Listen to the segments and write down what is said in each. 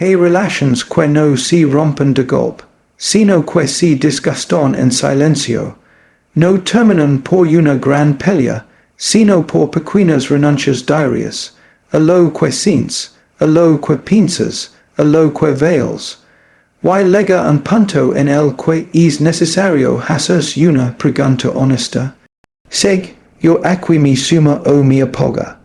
Hay relations que no se rompen de golpe, sino que se disgustan en silencio. No terminan por una gran pelea, sino por pequeñas renuncias diarias, a lo que sientes, a lo que piensas, a lo que veas. Y llega un punto en el que es necesario hacerse una pregunta honesta. Yo aquí me sumo o me apoga.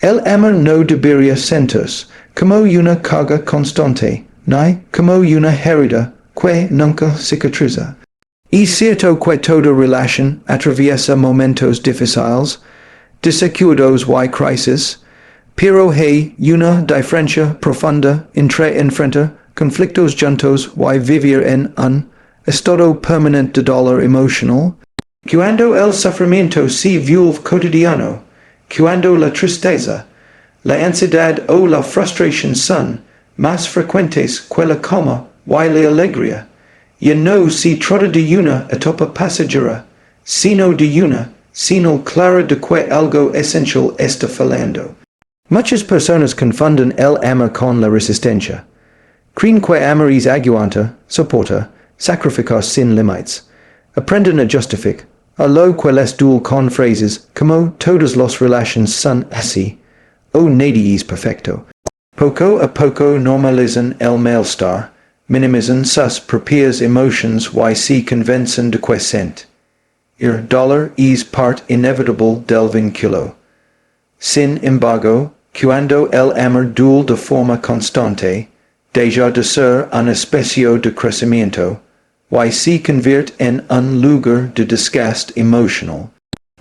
El amor no debería sentirse como una carga constante, ni como una herida que nunca cicatriza. Es cierto que toda relación atraviesa momentos difíciles, desacuerdos y crisis, pero hay una diferencia profunda entre enfrentar conflictos juntos y vivir en un estado permanente de dolor emocional. Cuando el sufrimiento se vuelve cotidiano, cuando la tristeza, la ansiedad o la frustración son más frecuentes que la calma y la alegría, ya no se trata de una etapa pasajera, sino de una señal clara de que algo esencial está fallando. Muchas personas confunden el amor con la resistencia. Creen que amor es aguanta, soporta, sacrificar sin límites. Aprenden a justificar, a lo que les duele con frases como todas las relaciones son así, o nadie es perfecto. Poco a poco normalizan el malestar, minimizan sus propias emociones y se convencen de que siente. El dolor es parte inevitable del vínculo. Sin embargo, cuando el amor duele de forma constante, deja de ser un espacio de crecimiento, y se convierte en un lugar de desgaste emocional.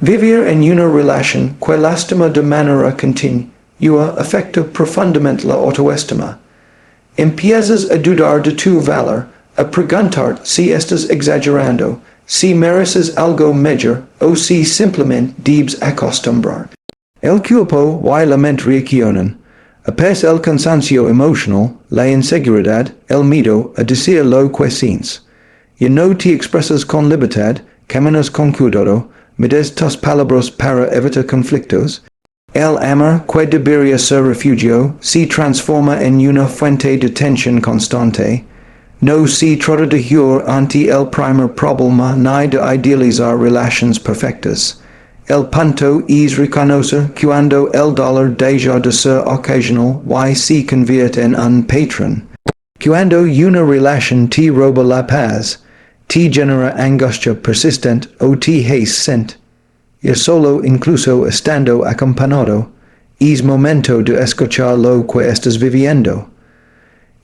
Vivir en una relación que lastima de manera continua afecta profundamente la autoestima. Empiezas a dudar de tu valor, a preguntarte si estás exagerando, si mereces algo mejor o si simplemente debes acostumbrar. El culpo y la mente reaccionan. Apes el cansancio emocional, la inseguridad, el miedo a decir lo que sientes. Y no te expresas con libertad, caminas con cuidado, mides tus palabras para evitar conflictos. El amor que debería ser refugio se transforma en una fuente de tensión constante. No se trata de huir ante el primer problema ni de idealizar relaciones perfectas. El punto es reconocer cuando el dolor deja de ser ocasional y se convierte en un patrón. Cuando una relación te roba la paz, te genera angustia persistente o te hace sentir solo incluso estando acompañado, es momento de escuchar lo que estás viviendo.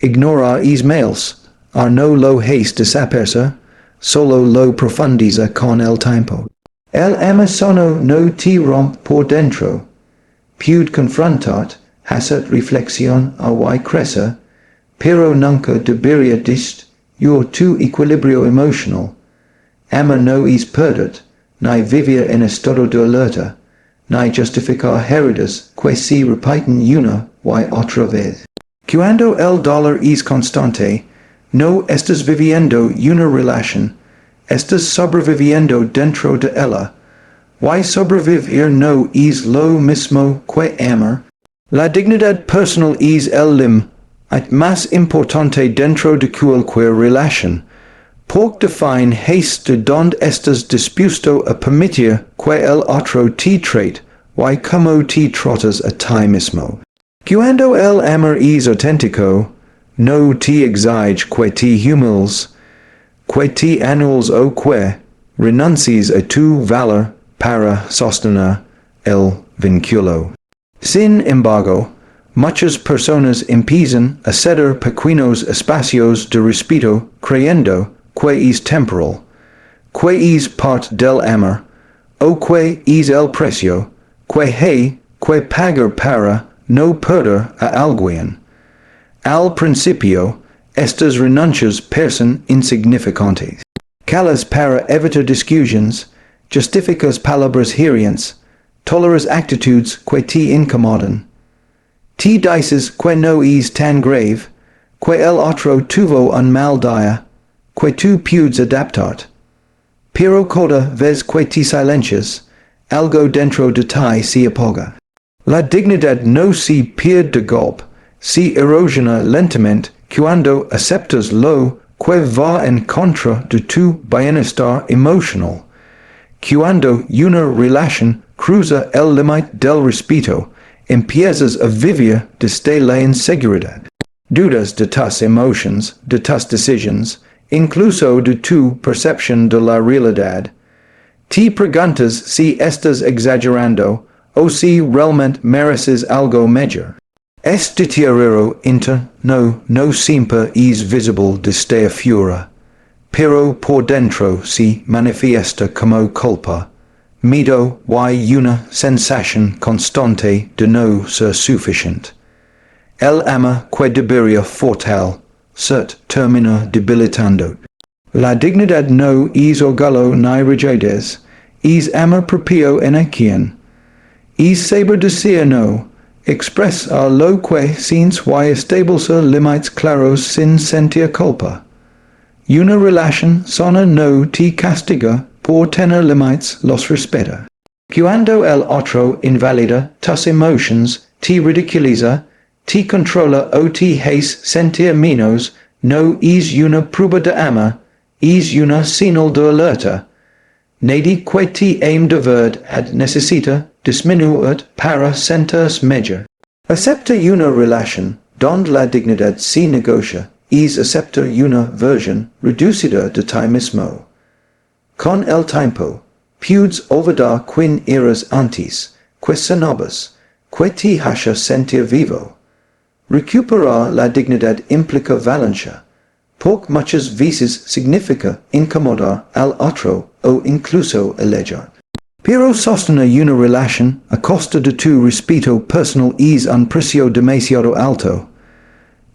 Ignora es mails, no lo hace desaparecer, solo lo profundiza con el tiempo. El amazono no te rompe por dentro. Puede confrontarte, hacer reflexión o crecer, pero nunca debería destruir tu equilibrio emocional. Amor no es perder, ni vivir en estado de alerta, ni justificar heridas que se repiten una y otra vez. Cuando el dolor es constante, no estás viviendo una relación, estás sobreviviendo dentro de ella. Y sobrevivir no es lo mismo que amar. La dignidad personal es el límite más importante dentro de cualquier relación. Porque define de donde estás dispuesto a permitir que el otro te trate y cómo te tratas a ti mismo. Cuando el amor es auténtico, no te exige que te humilles, que te anules o que renuncies a tu valor para sostener el vínculo. Sin embargo, muchas personas empiezan a ceder pequeños espacios de respeto creyendo que es temporal, que es parte del amor, o que es el precio, que hay que pagar para no perder a alguien. Al principio, estas renuncias parecen insignificantes. Calas para evitar discusiones, justificas palabras hirientes, toleras actitudes que te incomodan. Te dices que no es tan grave, que el otro tuvo un mal día, que tú puedes adaptarte. Pero cada vez que te silencias, algo dentro de ti se apaga. La dignidad no se pierde de golpe, si erosiona lentamente, cuando aceptas lo que va en contra de tu bienestar emocional. Cuando una relación cruza el límite del respeto, empiezas a vivir desde la inseguridad. Dudas de tus emociones, de tus decisiones, incluso de tu percepción de la realidad. Te preguntas si estás exagerando o si realmente mereces algo mejor. Este deterioro interno no siempre es visible desde afuera, pero por dentro se manifiesta como culpa, miedo y una sensación constante de no ser suficiente. El amor que debería fortalecer termina debilitando. La dignidad no es orgullo ni rigidez, es amor propio en quien. Es saber decir no, expresar lo que sientes y establecer límites claros sin sentir culpa. Una relación sana no te castiga por tener límites, los respeta. Cuando el otro invalida tus emociones, te ridiculiza, te controla o te hace sentir menos, no es una prueba de amor, es una señal de alerta. Nadie que te ame de verdad necesita disminuir para sentirse mejor. Acepta una relación donde la dignidad se negocia es aceptar una versión reducida de ti mismo. Con el tiempo, puedes olvidar quien eras antes, que sanabas, que te hace sentir vivo. Recuperar la dignidad implica valencia, porque muchas veces significa incomodar al otro o incluso alejar. Pero sostener una relación a costa de tu respeto personal es un precio demasiado alto.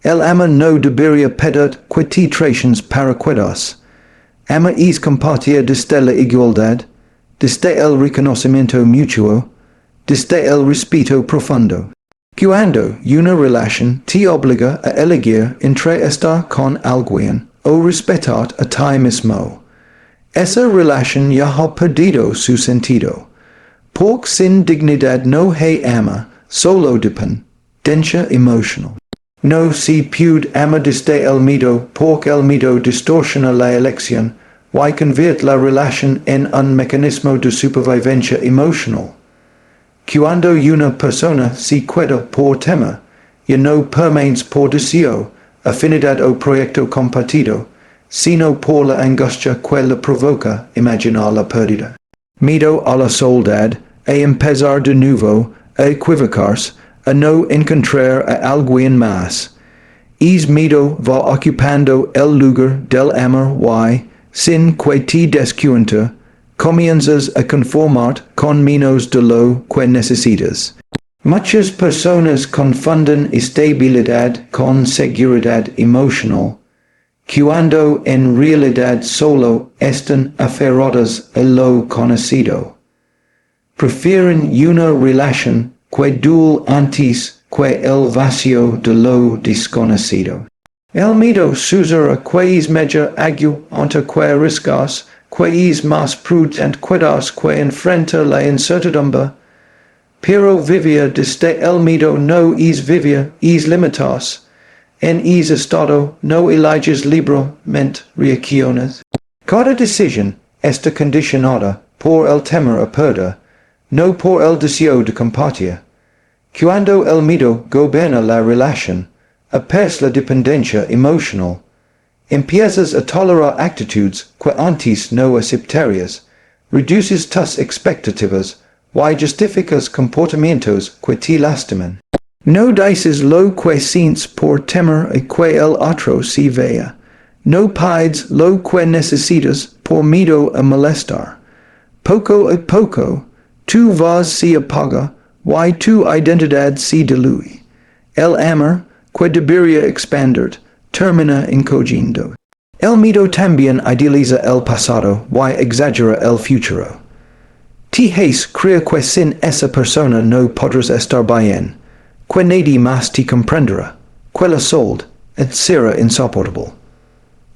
El amor no debería pedir que te traiciones para cuidarse. Amor es compartir desde la igualdad, desde el reconocimiento mutuo, desde el respeto profundo. Cuando una relación te obliga a elegir entre estar con alguien o respetar a ti mismo, esa relación ya ha perdido su sentido, porque sin dignidad no hay amor, solo dependencia emocional. No se puede amar desde el miedo, porque el miedo distorsiona la elección y convierte la relación en un mecanismo de supervivencia emocional. Cuando una persona se queda por temor, ya no permanece por deseo, afinidad o proyecto compartido, sino por la angustia que le provoca imaginar la pérdida. Miedo a la soledad, a empezar de nuevo, a equivocarse, a no encontrar a alguien más. Es miedo va ocupando el lugar del amor y, sin que te des cuenta, comienzas a conformarte con menos de lo que necesitas. Muchas personas confunden estabilidad con seguridad emocional, cuando en realidad solo están aferradas a lo conocido. Prefieren una relación que dure antes que el vacío de lo desconocido. El miedo sucederá que es mejor aguantar que arriesgarse, que es más prudente cuidarse que enfrentar la incertidumbre. Pero vivir desde el miedo no es vivir, es limitarse. En ese estado no eliges libremente reacciones. Cada decisión está condicionada por el temor a perder, no por el deseo de compartir. Cuando el miedo gobierna la relación, aparece la dependencia emocional. Empiezas a tolerar actitudes que antes no aceptarías, reduces tus expectativas y justificas comportamientos que te lastiman. No dices lo que sientes por temor a que el otro se vea. No pides lo que necesitas por miedo a molestar. Poco a poco, tu voz se apaga y tu identidad se diluye. El amor, que debería expandir, termina encogiendo. El miedo también idealiza el pasado y exagera el futuro. Te hace creer que sin esa persona no podrás estar bien, que nadie más te comprenderá, que la soledad será insoportable.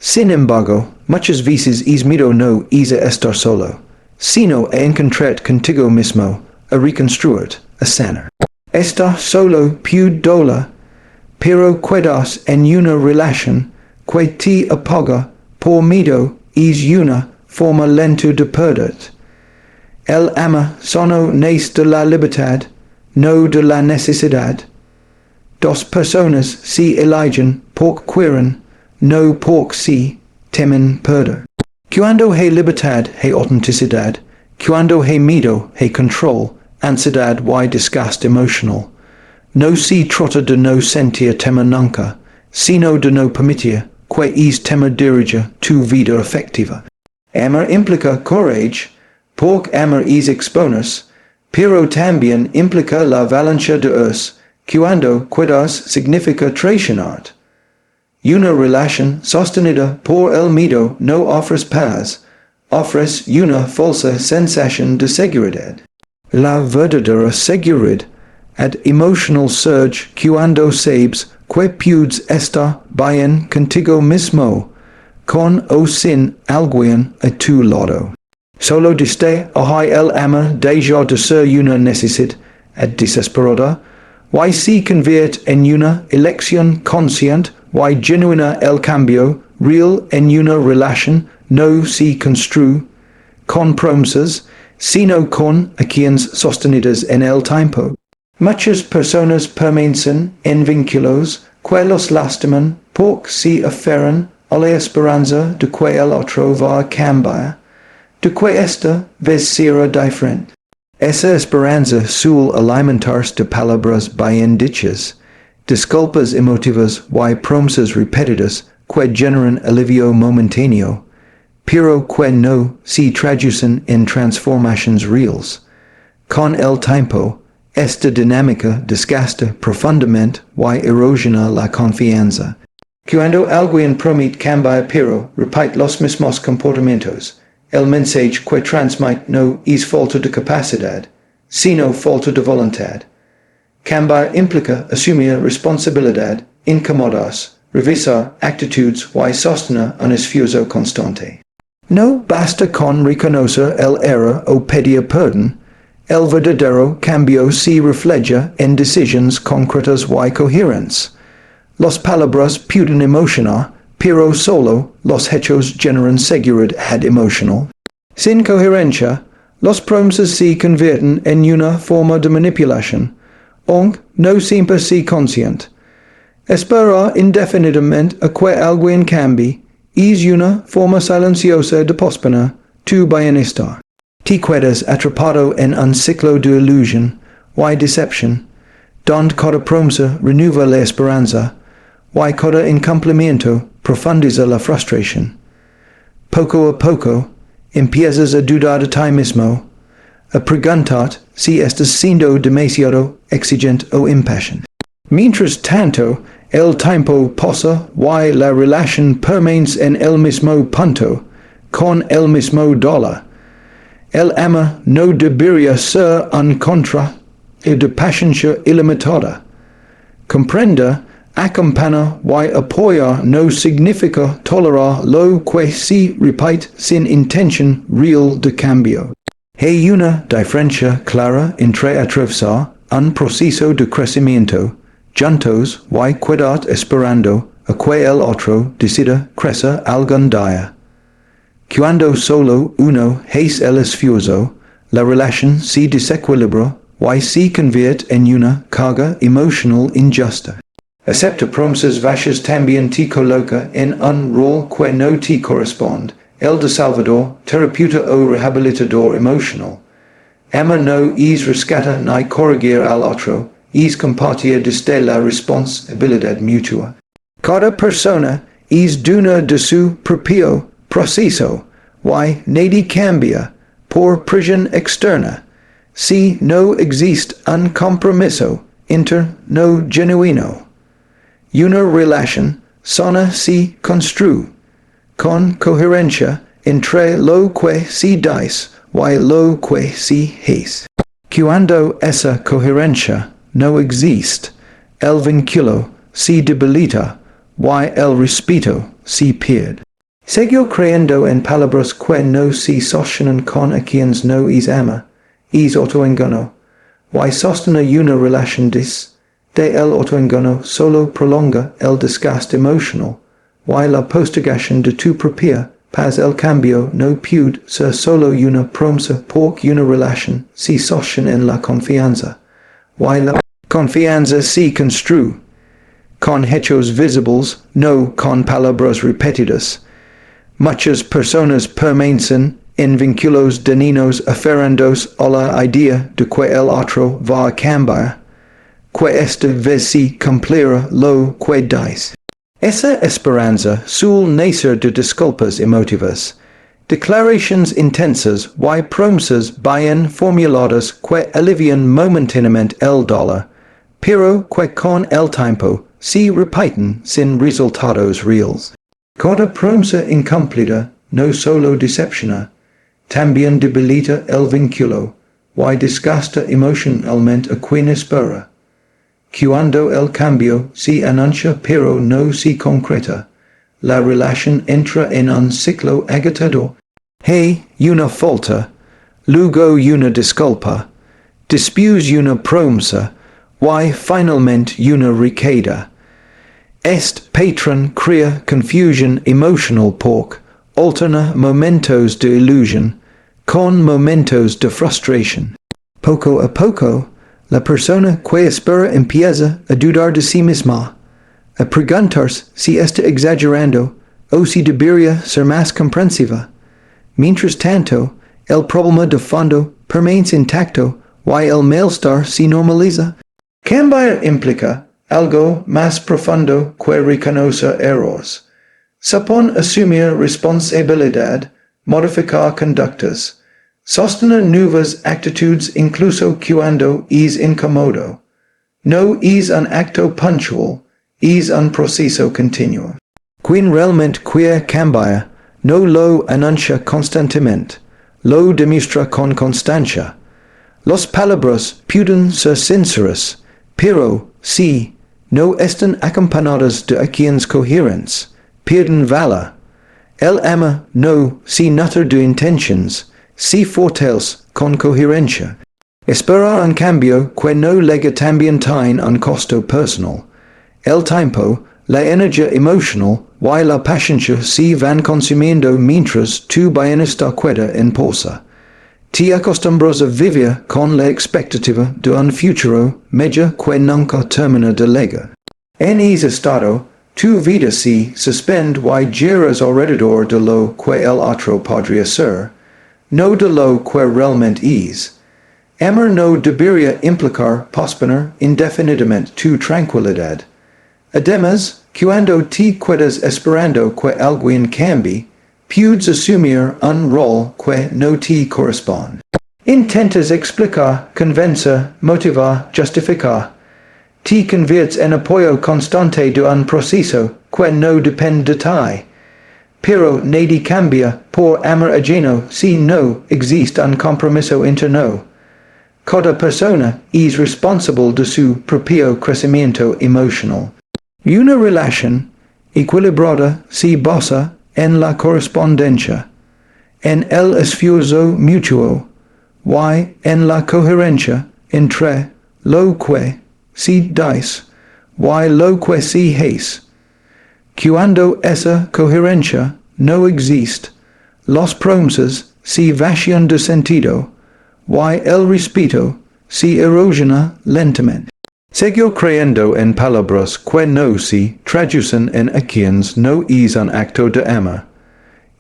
Sin embargo, muchas veces es miedo no es a estar solo, sino a encontrar contigo mismo, a reconstruir, a sanar. Estar solo puede doler, pero quedas en una relación que te apaga por miedo es una forma lenta de perder. El amor sano nace de la libertad, no de la necesidad. Dos personas se eligen porque quieren, no porque se temen perder. Cuando hay libertad, hay autenticidad. Cuando hay miedo, hay control, ansiedad y desgaste emocional. No se trata de no sentir temor nunca, sino de no permitir que es temor dirija tu vida afectiva. Amor implica courage, porque amor es exponerse, pero también implica la valencia de us, cuando quedas significa traicionarte. Una relación sostenida por el miedo no ofrece paz, ofrece una falsa sensación de seguridad. La verdadera seguridad ad emotional surge cuando sabes que puedes estar bien contigo mismo, con o sin alguien a tu lado. Solo desde hay el amor deja de ser una necesidad desesperada, y se convierte en una elección consciente y genuina. El cambio real en una relación no se construye con promesas, sino con acciones sostenidas en el tiempo. Muchas personas permanecen en vínculos que los lastiman porque se aferran a la esperanza de que el otro va a cambiar, de que esta vez será diferente. Esa esperanza suele alimentarse de palabras bien dichas, disculpas emotivas y promesas repetidas que generan alivio momentáneo, pero que no se traducen en transformaciones reales. Con el tiempo, esta dinámica desgasta profundamente y erosiona la confianza. Cuando alguien promete cambiar pero repite los mismos comportamientos, el mensaje que transmite no es falta de capacidad, sino falta de voluntad. Cambiar implica asumir responsabilidad, incomodarse, revisar actitudes y sostener un esfuerzo constante. No basta con reconocer el error o pedir perdón. El verdadero cambio se refleja en decisiones concretas y coherentes. Las palabras pueden emocionar, pero solo los hechos generan seguridad emocional. Sin coherencia, las promesas se convierten en una forma de manipulación, aunque no siempre se consciente. Esperar indefinidamente a que alguien cambie es una forma silenciosa de posponer tu bienestar. Te quedas atrapado en un ciclo de ilusión y decepción, donde cada promesa renueva la esperanza y cada incumplimiento profundiza la frustración. Poco a poco, empiezas a dudar de ti mismo, a preguntarte si estás siendo demasiado exigente o impaciente. Mientras tanto, el tiempo pasa y la relación permanece en el mismo punto, con el mismo dolor. El amor no debería ser un contra de paciencia ilimitada. Comprender, acompañar y apoyar no significa tolerar lo que se repite sin intención real de cambio. Hay una diferencia clara entre atravesar un proceso de crecimiento juntos y quedar esperando a que el otro decida crecer algún día. Cuando solo uno es el esfuerzo, la relación se desequilibra y se convierte en una carga emocional injusta. Acepta promesas vacías también te coloca en un rol que no te corresponde, el de salvador, terapeuta o rehabilitador emocional. Amor no es rescatar ni corregir al otro, es compartir desde la responsabilidad mutua. Cada persona es dueña de su propio proceso, y nadie cambia por presión externa, si no existe un compromiso interno genuino. Una relación sana se construye con coherencia entre lo que se dice y lo que se hace. Cuando esa coherencia no existe, el vínculo se debilita y el respeto se pierde. Seguir creyendo en palabras que no se sostienen con acciones no es amor, es autoengaño, y sostener una relación de el autoengaño solo prolonga el desgaste emocional, y la postergación de tu propia paz el cambio no puede ser solo una promesa porque una relación se sostiene en la confianza, y la confianza se construye con hechos visibles, no con palabras repetidas. Muchas personas permanecen en vínculos dañinos aferrándose a la idea de que el otro va a cambiar, que esta vez se cumplirá lo que dice. Esa esperanza suele nacer de disculpas emotivas, declaraciones intensas y promesas bien formuladas que alivian momentáneamente el dolor, pero que con el tiempo se repiten sin resultados reales. Cada promesa incumplida no solo decepciona, también debilita el vínculo y desgasta emocionalmente a quien espera. Cuando el cambio se anuncia pero no se concreta, la relación entra en un ciclo agotador. Hay una falta, luego una disculpa, después una promesa, y finalmente una recaída. Este patrón crea confusión emocional porque alterna momentos de ilusión con momentos de frustración. Poco a poco, la persona que espera empieza a dudar de sí misma, a preguntarse si está exagerando o si debería ser más comprensiva. Mientras tanto, el problema de fondo permanece intacto y el malestar se normaliza. Cambiar implica algo más profundo que reconocer errores. Supone asumir responsabilidad, modificar conductas, sostener nuevas actitudes incluso cuando es incómodo. No es un acto puntual, es un proceso continuo. Quien realmente quiere cambiar, no lo anuncia constantemente, lo demuestra con constancia. Las palabras pueden ser sinceras, pero si no están acompañadas de acciones coherentes, pierden valor. El ama no se nutre de intenciones, se fortalece con coherencia. Esperar un cambio que no lega también tiene un costo personal. El tiempo, la energía emocional y la paciencia se van consumiendo mientras tu bienestar queda en pausa. Te acostumbras a vivir con la expectativa de un futuro mejor que nunca termina de llegar. En ese estado, tu vida se suspende y giras alrededor de lo que el otro podría ser, no de lo que realmente es. Amor no debería implicar posponer indefinidamente tu tranquilidad. Además, cuando te quedas esperando que alguien cambie, puedes asumir un rol que no te corresponde. Intentas explicar, convencer, motivar, justificar. Te conviertes en apoyo constante de un proceso que no depende de ti. Pero nadie cambia por amor ajeno si no existe un compromiso interno. Cada persona es responsable de su propio crecimiento emocional. Una relación equilibrada se basa en la correspondencia, en el esfuerzo mutuo, y en la coherencia entre lo que se dice y lo que se hace. Cuando esa coherencia no existe, las promesas se vacían de sentido, y el respeto se erosiona lentamente. Seguir creyendo en palabras que no se traducen en acciones no es un acto de amor.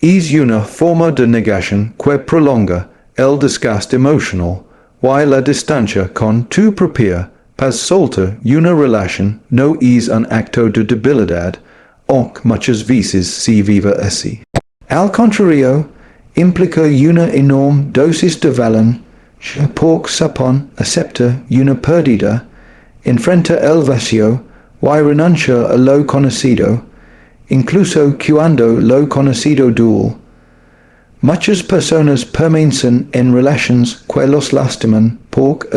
Es una forma de negación que prolonga el desgaste emocional y la distancia con tu propia paz. Soltar una relación no es un acto de debilidad, aunque muchas veces se vive así. Al contrario, implica una enorme dosis de valor, porque supone aceptar una pérdida, enfrenta el vacío y renuncia a lo conocido, incluso cuando lo conocido duele. Muchas personas permanecen en relaciones que los lastiman porque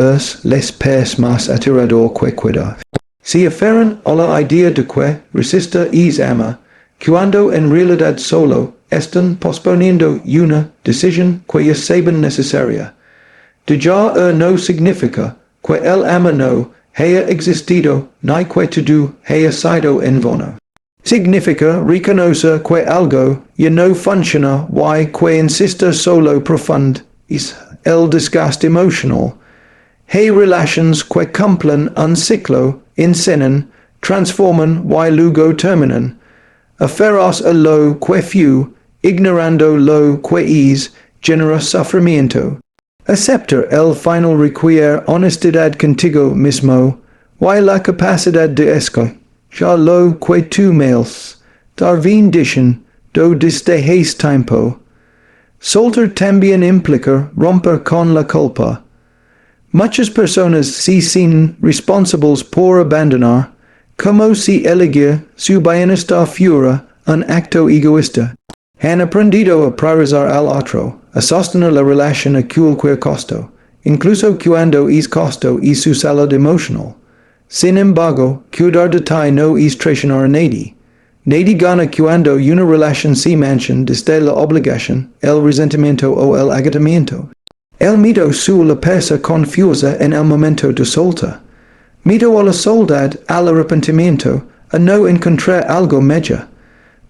les parece más aterrador que cuidar. Se aferran a la idea de que resistir es amar, cuando en realidad solo están posponiendo una decisión que ya saben necesaria. Dejar no significa que el amor no haya existido, ni que todo haya sido en vano. Significa reconocer que algo ya no funciona y que insiste solo profund es el desgaste emocional. Hay relaciones que cumplen un ciclo, enseñan, transforman y luego terminan. Aferras a lo que fue, ignorando lo que es, genera sufrimiento. Aceptar el final requiere honestidad contigo mismo, y la capacidad de escuchar lo que tú males, dar vindición, do desde tiempo. Soltar también implica romper con la culpa. Muchas personas se sienten responsables por abandonar, como si elegir su bienestar fuera un acto egoísta. Han aprendido a priorizar al otro, a sostener la relación a cualquier costo, incluso cuando es costo y su salud emocional. Sin embargo, cuidar de ti no es traicionar a nadie. Nadie gana cuando una relación se mancha desde la obligación, el resentimiento o el agotamiento. El miedo suele persa confusa en el momento de soltar. Miedo a la soledad, al arrepentimiento, a no encontrar algo mejor.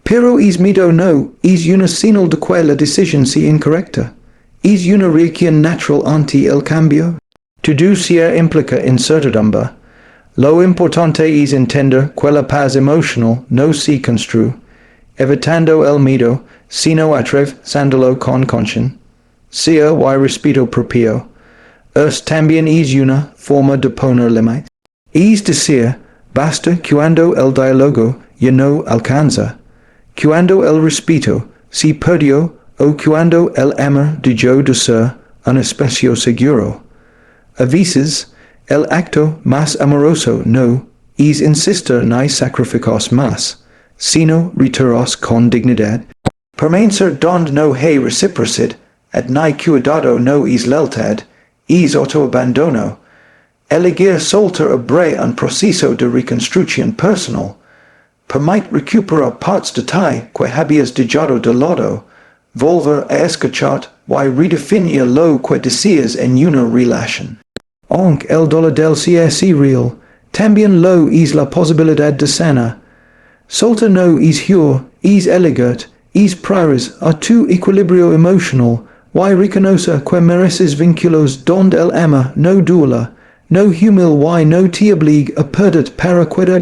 Pero es miedo no, es una señal de que la decisión sea incorrecta. Es una reacción natural ante el cambio. Deducir implica incertidumbre. Lo importante es entender que la paz emocional no se construye, evitando el miedo, sino atravesándolo con conciencia. Sea y respeto propio. También es una forma de poner límites. Es decir, basta cuando el diálogo ya no alcanza, cuando el respeto se perdió o cuando el amor dejó de ser un espacio seguro. A veces, el acto más amoroso no es insistir ni sacrificar más, sino retirarse con dignidad. Permanecer donde no hay reciprocidad, ni cuidado no es lealtad, es autoabandono. Elegir soltar abre un proceso de reconstrucción personal. Permite recuperar partes de ti que habías dejado de lado, volver a escuchar y redefinir lo que deseas en una relación. Aunque el dolor del cierre real, también lo es la posibilidad de sanar. Soltar no es puro, es elegante, es priorizar a tu equilibrio emocional, y reconocer que mereces vínculos donde el amor no duela, no humil y no te obliga a perder para cuidar.